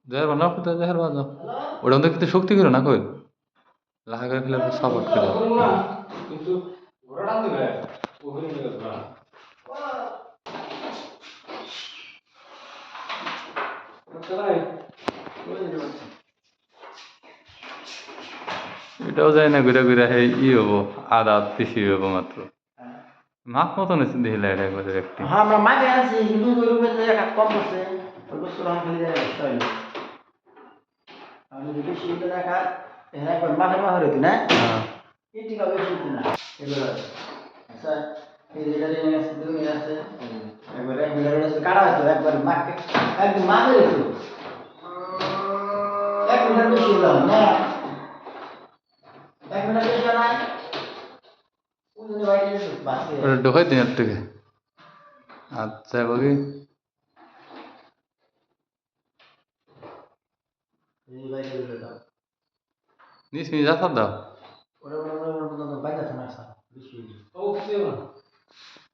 জয়ের বানা ফুটা জয়ের বানা ওটা মধ্যে কিন্তু শক্তি করে না কই লাহা করে ফেলে সাপোর্ট করে কিন্তু ঘোড়া টান দিবে ওখানে নিয়ে যাবে এটাও যায় না ঘুরে ঘুরে ই হবো আদা পিসি হবো মাত্র মাছ মতন দিলে এটা একবারে একটি হ্যাঁ আমরা মাঝে আছি কিন্তু ওই রুমে যে একটা কম আছে ওই বস্তু আমি খালি যায় আমি যদি শীত রাখা হ্যাঁ একবার মাথার মাথার হইতো না এটি কবে শীত না এগুলো আচ্ছা এই যেটা নিয়ে আসছে তুমি আছে একবার একবার কাটা হতো একবার মাকে একদম মাঝে হইতো এক মিনিট বেশি হলো না এক মিনিট বেশি না ওই বাইরে বাসে ঢোকাই দিন এর থেকে আচ্ছা বাকি এই বাইরে দাও নিস মিনিট দাও ওরা বাইরে থানা বেশি ও